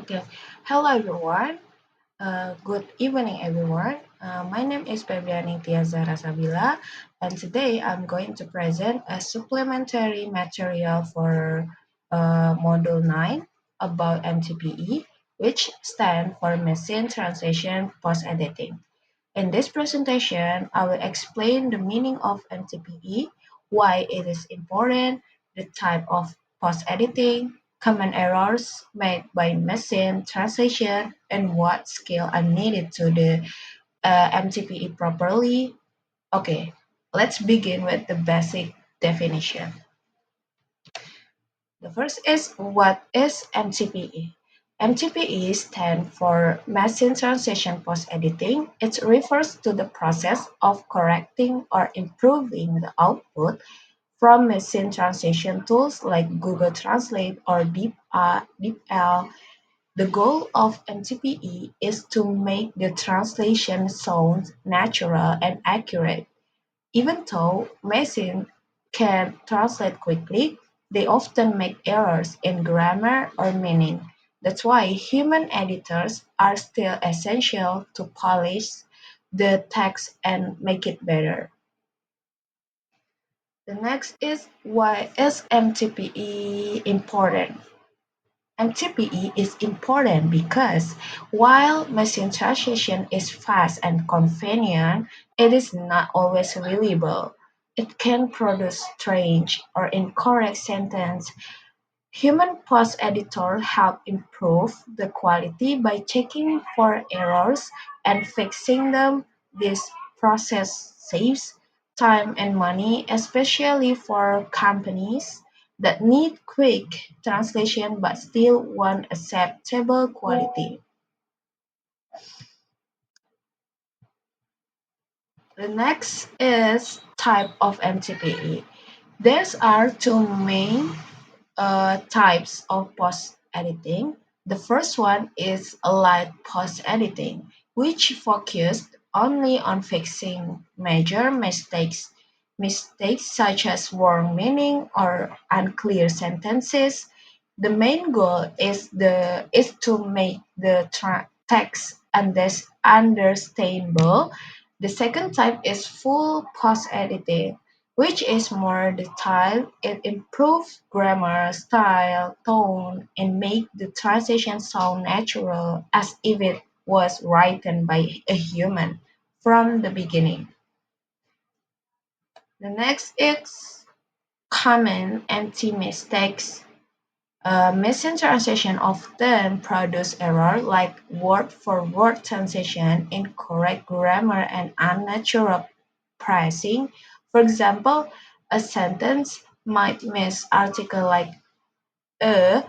Okay. Hello, everyone. Good evening, everyone. My name is Febriani Tiazara Sabila, and today I'm going to present a supplementary material for Module 9 about MTPE, which stands for Machine Translation Post-Editing. In this presentation, I will explain the meaning of MTPE, why it is important, the type of post-editing, common errors made by machine translation, and what skills are needed to do MTPE properly. Okay, let's begin with the basic definition. The first is what is MTPE? MTPE stands for Machine Translation Post-Editing. It refers to the process of correcting or improving the output from machine translation tools like Google Translate or DeepL. The goal of MTPE is to make the translation sound natural and accurate. Even though machines can translate quickly, they often make errors in grammar or meaning. That's why human editors are still essential to polish the text and make it better. The next is why is MTPE important? MTPE is important because while machine translation is fast and convenient, it is not always reliable. It can produce strange or incorrect sentences. Human post editors help improve the quality by checking for errors and fixing them. This process saves time and money, especially for companies that need quick translation but still want acceptable quality. The next is type of MTPE. There are two main types of post editing. The first one is light post editing, which focused only on fixing major mistakes. Mistakes such as wrong meaning or unclear sentences. The main goal is to make the text understandable. The second type is full post editing, which is more detailed. It improves grammar, style, tone, and make the translation sound natural as if it was written by a human from the beginning. The next is common empty mistakes. Machine translation often produce errors like word-for-word translation, incorrect grammar, and unnatural phrasing. For example, a sentence might miss article like a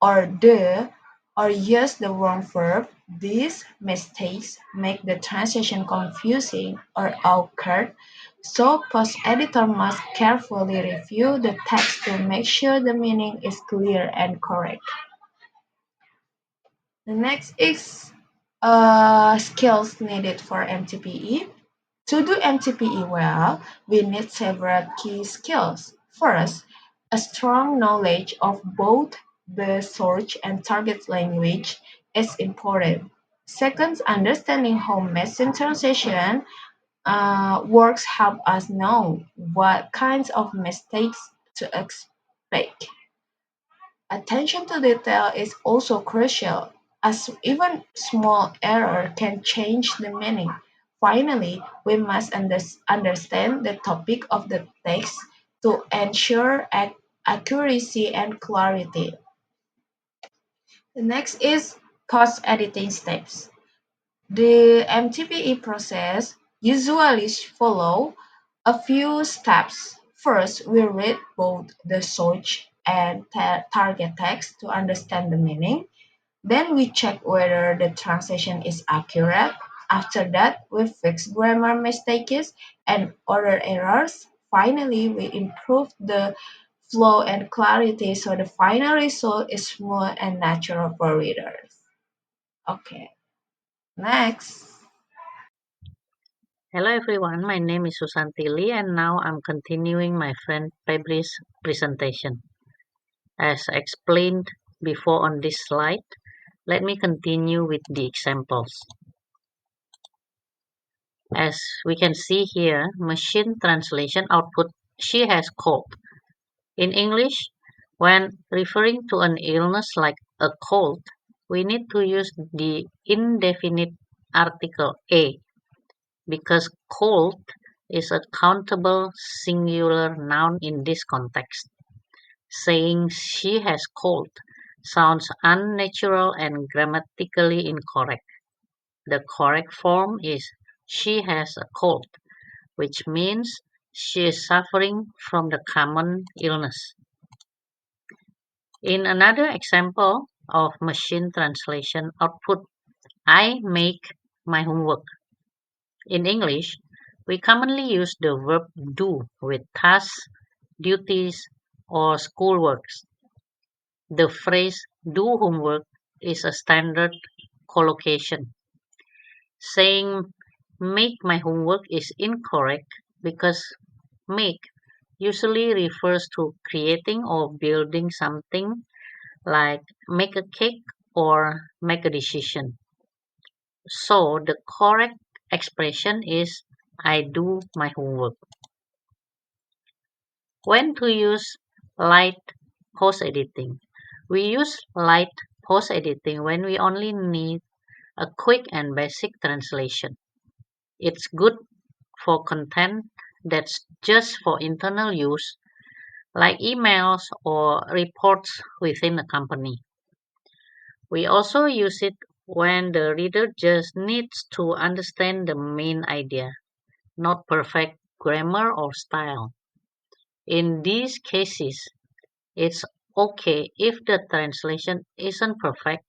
or the or use the wrong verb. These mistakes make the translation confusing or awkward, so post-editor must carefully review the text to make sure the meaning is clear and correct. The next is skills needed for MTPE. To do MTPE well, we need several key skills. First, a strong knowledge of both the source and target language is important. Second, understanding how machine translation works help us know what kinds of mistakes to expect. Attention to detail is also crucial, as even small error can change the meaning. Finally, we must understand the topic of the text to ensure accuracy and clarity. The next is post-editing steps. The MTPE process usually follow a few steps. First, we read both the source and target text to understand the meaning. Then we check whether the translation is accurate. After that, we fix grammar mistakes and other errors. Finally, we improve the flow and clarity so the final result is smooth and natural for readers. Okay, next. Hello everyone, my name is Susanti Lee and now I'm continuing my friend Febri's presentation. As explained before on this slide, Let me continue with the examples. As we can see here, machine translation output she has cold. In English, when referring to an illness like a cold, we need to use the indefinite article a because cold is a countable singular noun in this context. Saying she has cold sounds unnatural and grammatically incorrect. The correct form is she has a cold, which means she is suffering from the common illness. In another example of machine translation output, I make my homework. In English, we commonly use the verb do with tasks, duties, or schoolworks. The phrase do homework is a standard collocation. Saying make my homework is incorrect because make usually refers to creating or building something like make a cake or make a decision. So the correct expression is I do my homework. When to use light post editing? We use light post editing when we only need a quick and basic translation. It's good for content that's just for internal use, like emails or reports within a company. We also use it when the reader just needs to understand the main idea, not perfect grammar or style. In these cases, it's okay if the translation isn't perfect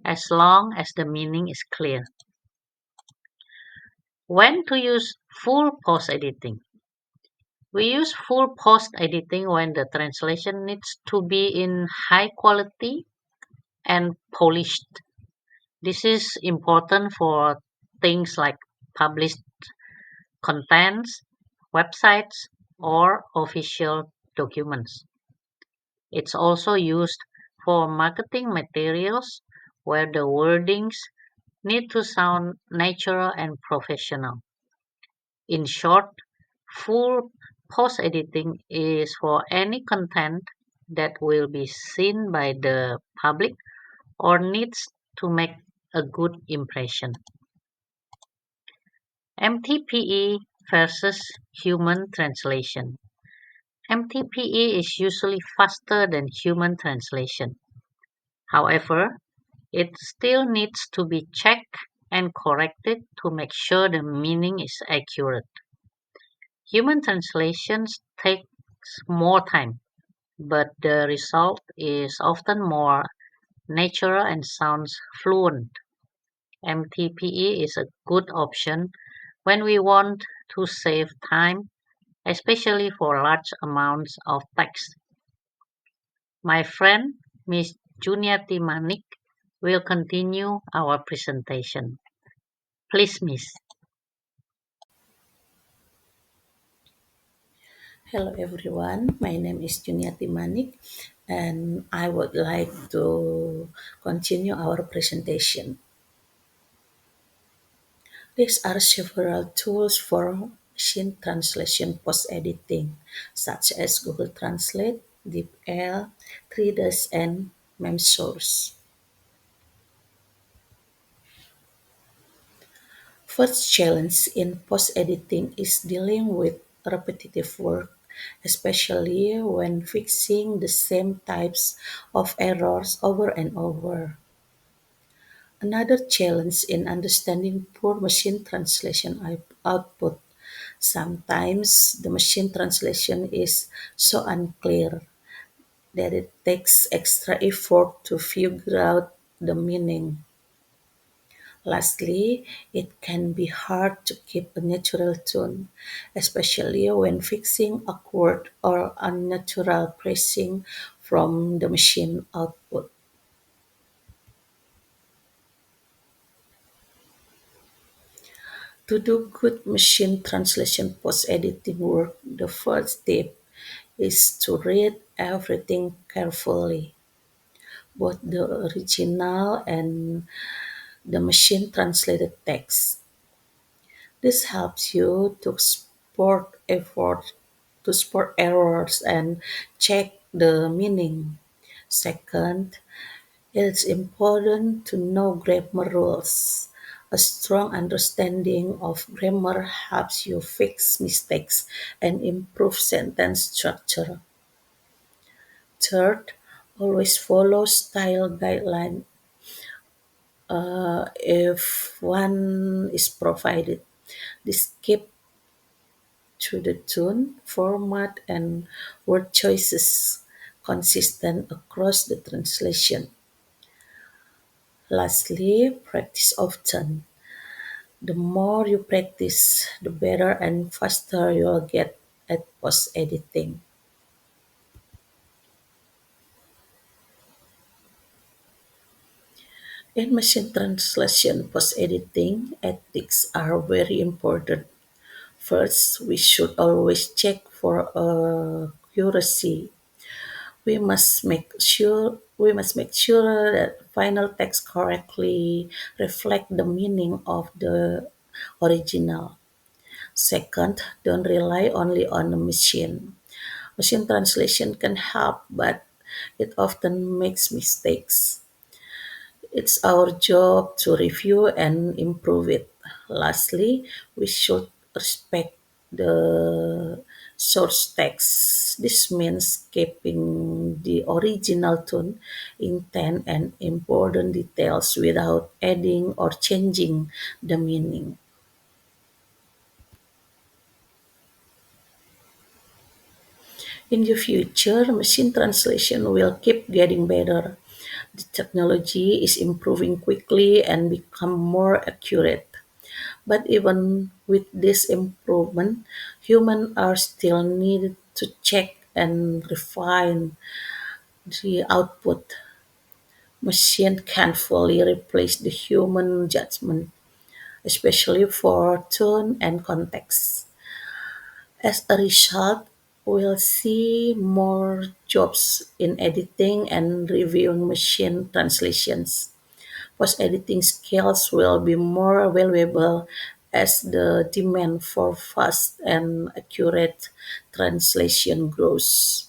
as long as the meaning is clear. When to use full post editing? We use full post editing when the translation needs to be in high quality and polished. This is important for things like published contents, websites, or official documents. It's also used for marketing materials where the wordings need to sound natural and professional. In short, full post editing is for any content that will be seen by the public or needs to make a good impression. MTPE versus human translation. MTPE is usually faster than human translation. However, it still needs to be checked and corrected to make sure the meaning is accurate. Human translations takes more time, but the result is often more natural and sounds fluent. MTPE is a good option when we want to save time, especially for large amounts of text. My friend, Miss Juniati Manik, will continue our presentation. Please, Miss. Hello everyone, my name is Juniati Manik and I would like to continue our presentation. These are several tools for machine translation post editing, such as Google Translate, DeepL, Treedus, and MemSource. First challenge in post editing is dealing with repetitive work, especially when fixing the same types of errors over and over. Another challenge in understanding poor machine translation output. Sometimes the machine translation is so unclear that it takes extra effort to figure out the meaning. Lastly, it can be hard to keep a natural tone, especially when fixing awkward or unnatural phrasing from the machine output. To do good machine translation post editing work, the first step is to read everything carefully. both the original and the machine translated text. This helps you to spot errors and check the meaning. Second, it's important to know grammar rules. A strong understanding of grammar helps you fix mistakes and improve sentence structure. Third, always follow style guideline if one is provided. This keep to the tone, format, and word choices consistent across the translation. Lastly, practice often. The more you practice, the better and faster you'll get at post editing. In machine translation post editing, ethics are very important. First, we should always check for accuracy. We must make sure that final text correctly reflect the meaning of the original. Second, don't rely only on the machine. Machine translation can help, but it often makes mistakes. It's our job to review and improve it. Lastly, we should respect the source text. This means keeping the original tone, intent, and important details without adding or changing the meaning. In the future, machine translation will keep getting better. The technology is improving quickly and become more accurate. But even with this improvement, humans are still needed to check and refine the output. Machine can't fully replace the human judgment, especially for tone and context. As a result, we'll see more jobs in editing and reviewing machine translations. Post-editing skills will be more valuable as the demand for fast and accurate translation grows.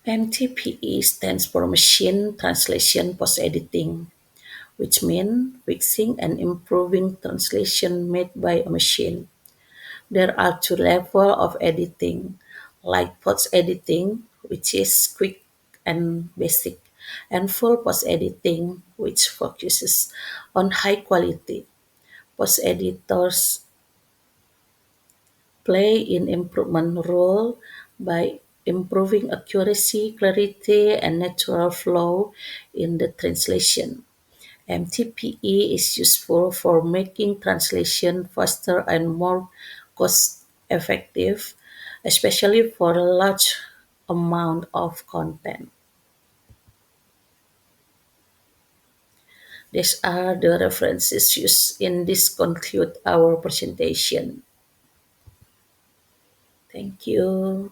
MTPE stands for Machine Translation Post-Editing, which means fixing and improving translation made by a machine. There are two levels of editing, like post-editing, which is quick and basic, and full post-editing, which focuses on high quality. Post-editors play an improvement role by improving accuracy, clarity, and natural flow in the translation. MTPE is useful for making translation faster and more cost effective, especially for a large amount of content. These are the references used in this conclude our presentation. Thank you.